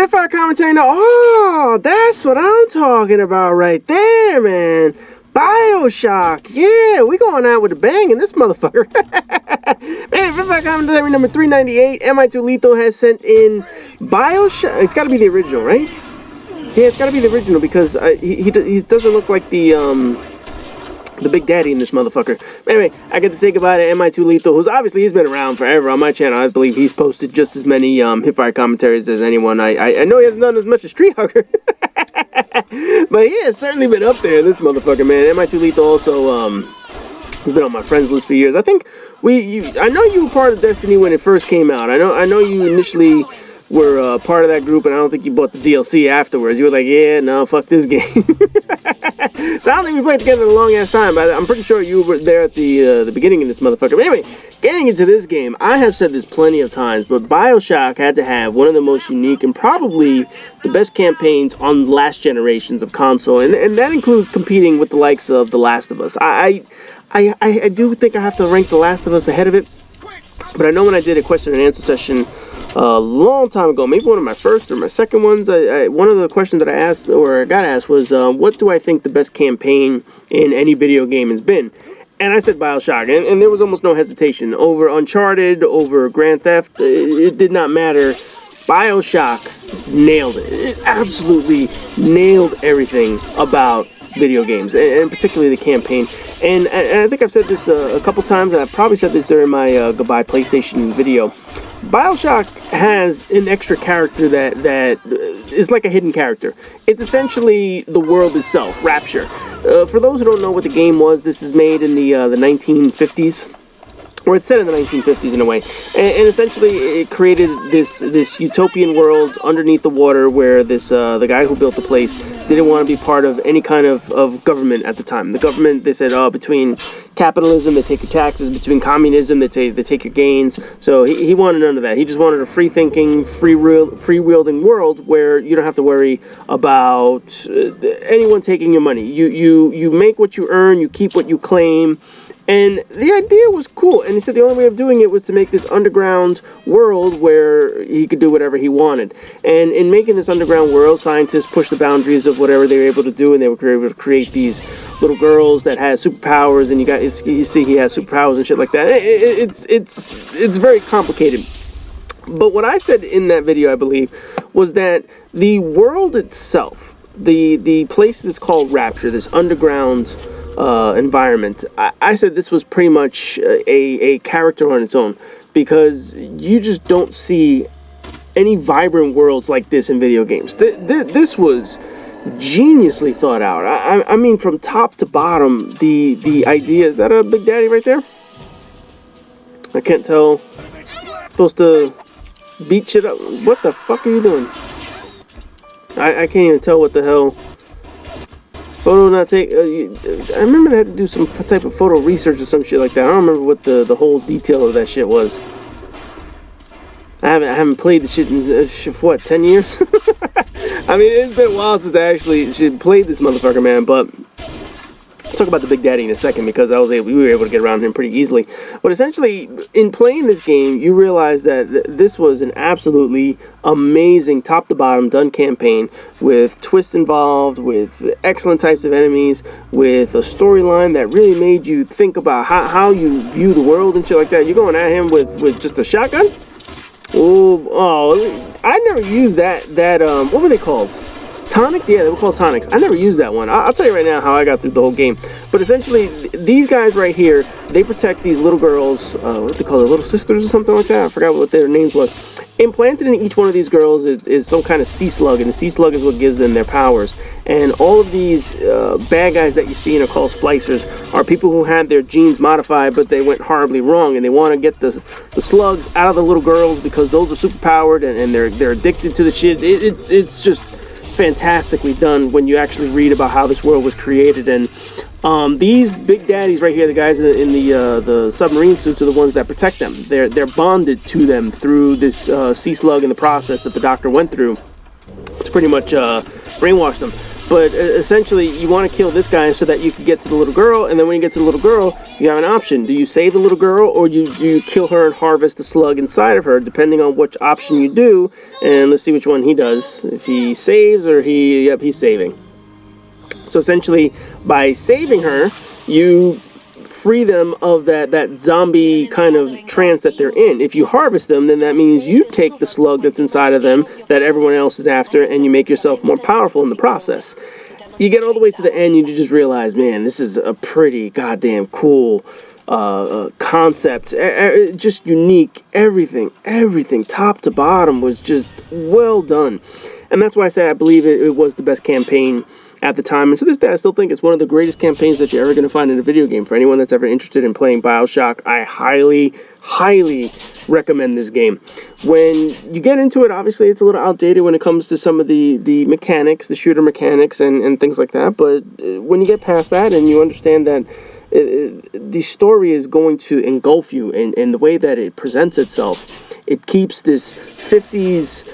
hip-hop commentary now. Oh, that's what I'm talking about right there, man. Bioshock. Yeah, we going out with a bang in this motherfucker. Man, hip-hop commentary number 398. Mi2Lethal has sent in Bioshock. It's got to be the original, right? Yeah, it's got to be the original because he doesn't look like the big daddy in this motherfucker. But anyway, I get to say goodbye to Mi2Lethal, who's obviously he's been around forever on my channel. I believe he's posted just as many hipfire commentaries as anyone. I know he hasn't done as much as Street Hugger, but he has certainly been up there. This motherfucker, man. Mi2Lethal also has been on my friends list for years. I think I know you were part of Destiny when it first came out. I know you initially were part of that group, and I don't think you bought the DLC afterwards. You were like, yeah, no, fuck this game. So I don't think we played together in a long ass time, but I'm pretty sure you were there at the beginning of this motherfucker. But anyway, getting into this game, I have said this plenty of times, but Bioshock had to have one of the most unique and probably the best campaigns on last generations of console, and that includes competing with the likes of The Last of Us. I do think I have to rank The Last of Us ahead of it, but I know when I did a question and answer session a long time ago, maybe one of my first or my second ones, one of the questions that I asked or got asked was, what do I think the best campaign in any video game has been? And I said Bioshock, and there was almost no hesitation. Over Uncharted, over Grand Theft, it did not matter. Bioshock nailed it. It absolutely nailed everything about video games, and particularly the campaign. And I think I've said this a couple times, and I've probably said this during my Goodbye PlayStation video. Bioshock has an extra character that is like a hidden character. It's essentially the world itself, Rapture. For those who don't know what the game was, this is made in the 1950s. Or it's set in the 1950s in a way, and essentially it created this utopian world underneath the water where the guy who built the place didn't want to be part of any kind of government at the time. The government, they said, between capitalism, they take your taxes, between communism, they take your gains. So he wanted none of that. He just wanted a free-thinking, free-wielding world where you don't have to worry about anyone taking your money. You make what you earn, you keep what you claim. And the idea was cool, and he said the only way of doing it was to make this underground world where he could do whatever he wanted. And in making this underground world, scientists pushed the boundaries of whatever they were able to do, and they were able to create these little girls that had superpowers, and you see he has superpowers and shit like that. It's very complicated. But what I said in that video, I believe, was that the world itself, the place that's called Rapture, this underground environment, I said this was pretty much a character on its own, because you just don't see any vibrant worlds like this in video games. This was geniusly thought out. I mean, from top to bottom, the idea. Is that a Big Daddy right there? I can't tell. Supposed to beat shit up. What the fuck are you doing? I can't even tell what the hell. Photo not take. I remember they had to do some type of photo research or some shit like that. I don't remember what the whole detail of that shit was. I haven't played the shit in what, 10 years? I mean, it's been a while since I actually played this motherfucker, man. But I'll talk about the Big Daddy in a second, because we were able to get around him pretty easily. But essentially, in playing this game, you realize that this was an absolutely amazing, top-to-bottom, done campaign with twists involved, with excellent types of enemies, with a storyline that really made you think about how you view the world and shit like that. You're going at him with just a shotgun? Oh, I never used that what were they called? Tonics? Yeah, they were called tonics. I never used that one. I'll tell you right now how I got through the whole game. But essentially, these guys right here, they protect these little girls, what they call it, little sisters or something like that. I forgot what their names was. Implanted in each one of these girls is some kind of sea slug, and the sea slug is what gives them their powers. And all of these bad guys that you see are called splicers, are people who had their genes modified, but they went horribly wrong, and they want to get the slugs out of the little girls because those are superpowered, and they're addicted to the shit. It's just fantastically done when you actually read about how this world was created. And these big daddies right here, the guys in the submarine suits, are the ones that protect them. They're bonded to them through this sea slug and the process that the doctor went through to pretty much brainwash them. But essentially, you want to kill this guy so that you can get to the little girl, and then when you get to the little girl, you have an option. Do you save the little girl, or do you kill her and harvest the slug inside of her, depending on which option you do, and let's see which one he does. If he saves, or yep, he's saving. So essentially, by saving her, you free them of that zombie kind of trance that they're in. If you harvest them, then that means you take the slug that's inside of them that everyone else is after, and you make yourself more powerful in the process. You get all the way to the end, and you just realize, man, this is a pretty goddamn cool concept. Just unique. Everything top to bottom was just well done. And that's why I say I believe it was the best campaign at the time, and to this day I still think it's one of the greatest campaigns that you're ever going to find in a video game. For anyone that's ever interested in playing Bioshock, I highly recommend this game. When you get into it, obviously it's a little outdated when it comes to some of the mechanics, the shooter mechanics and things like that, but when you get past that and you understand that the story is going to engulf you in the way that it presents itself, it keeps this 50s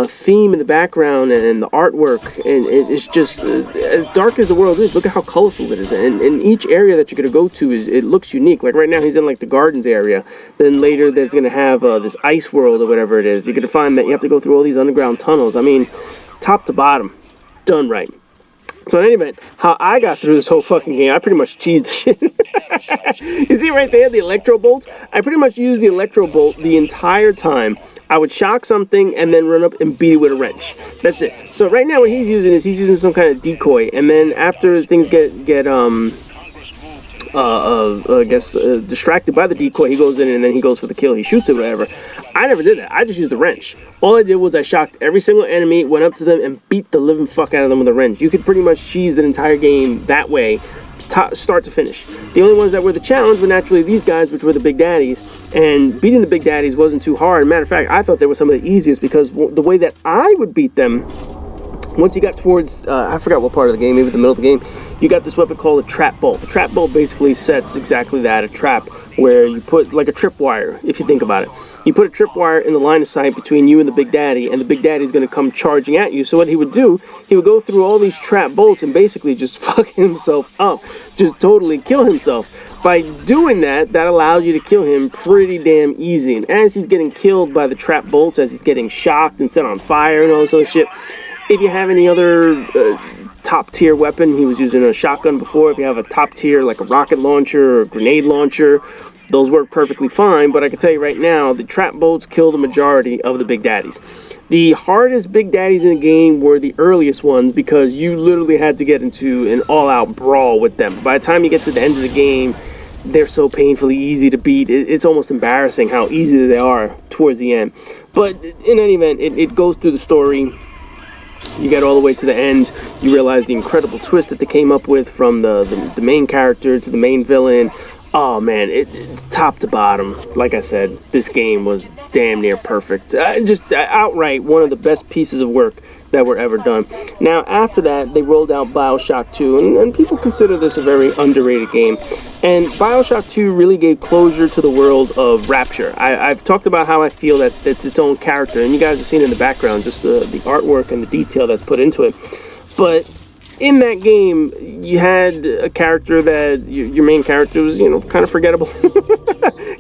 theme in the background and the artwork, and it's just as dark as the world is. Look at how colorful it is, and each area that you're going to go to it looks unique. Like right now he's in like the gardens area, then later there's going to have this ice world or whatever it is. You're going to find that you have to go through all these underground tunnels. I mean, top to bottom, done right. So in any event, how I got through this whole fucking game, I pretty much cheesed the shit. You see right there, the electro bolts? I pretty much used the electro bolt the entire time. I would shock something and then run up and beat it with a wrench. That's it. So right now what he's using some kind of decoy, and then after things get distracted by the decoy, he goes in and then he goes for the kill. He shoots it, whatever. I never did that. I just used the wrench. All I did was I shocked every single enemy, went up to them, and beat the living fuck out of them with a wrench. You could pretty much cheese the entire game that way, start to finish. The only ones that were the challenge were naturally these guys, which were the big daddies, and beating the big daddies wasn't too hard. Matter of fact, I thought they were some of the easiest, because the way that I would beat them, once you got towards, I forgot what part of the game, maybe the middle of the game, you got this weapon called a trap bolt. The trap bolt basically sets exactly that, a trap, where you put like a tripwire, if you think about it. You put a tripwire in the line of sight between you and the big daddy, and the big daddy is going to come charging at you. So what he would do, he would go through all these trap bolts and basically just fuck himself up, just totally kill himself. By doing that, that allows you to kill him pretty damn easy. And as he's getting killed by the trap bolts, as he's getting shocked and set on fire and all this other shit, if you have any other top tier weapon, he was using a shotgun before, if you have a top tier like a rocket launcher or a grenade launcher, those work perfectly fine. But I can tell you right now, the trap bolts kill the majority of the big daddies. The hardest big daddies in the game were the earliest ones, because you literally had to get into an all-out brawl with them. By the time you get to the end of the game, they're so painfully easy to beat. It's almost embarrassing how easy they are towards the end. But in any event, it goes through the story. You get all the way to the end, you realize the incredible twist that they came up with, from the main character to the main villain. Oh man, it top to bottom, like I said, this game was damn near perfect. Just outright one of the best pieces of work that were ever done. Now after that, they rolled out Bioshock 2, and people consider this a very underrated game. And Bioshock 2 really gave closure to the world of Rapture. I've talked about how I feel that it's its own character, and you guys have seen in the background just the artwork and the detail that's put into it. But in that game, you had a character that your main character was, kind of forgettable.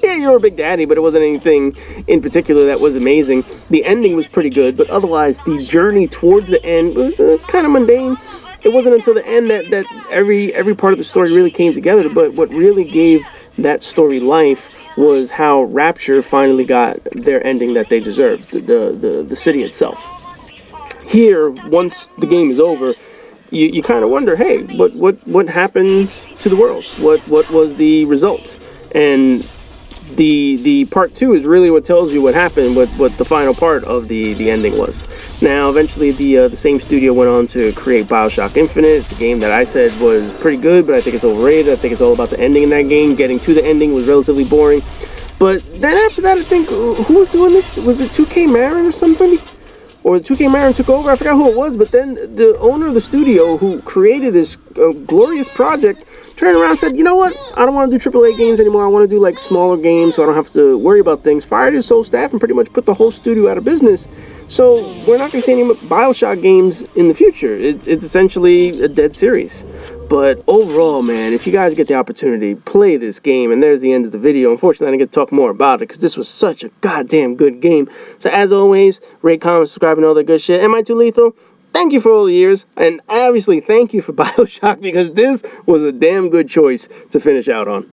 Yeah, you were a big daddy, but it wasn't anything in particular that was amazing. The ending was pretty good, but otherwise, the journey towards the end was kind of mundane. It wasn't until the end that every part of the story really came together. But what really gave that story life was how Rapture finally got their ending that they deserved, the city itself. Here, once the game is over, you kind of wonder, hey, what happened to the world? What was the result? And the part 2 is really what tells you what happened, what the final part of the ending was. Now, eventually, the same studio went on to create Bioshock Infinite. It's a game that I said was pretty good, but I think it's overrated. I think it's all about the ending in that game. Getting to the ending was relatively boring. But then after that, I think, who was doing this? Was it 2K Marin or somebody? Or 2K Marin took over, I forgot who it was, but then the owner of the studio who created this glorious project turned around and said, you know what? I don't want to do AAA games anymore. I want to do like smaller games so I don't have to worry about things. Fired his whole staff and pretty much put the whole studio out of business. So we're not going to see any Bioshock games in the future. It's essentially a dead series. But overall, man, if you guys get the opportunity, play this game. And there's the end of the video. Unfortunately, I didn't get to talk more about it because this was such a goddamn good game. So as always, rate, comment, subscribe, and all that good shit. And Mi2Lethal, thank you for all the years. And obviously, thank you for Bioshock because this was a damn good choice to finish out on.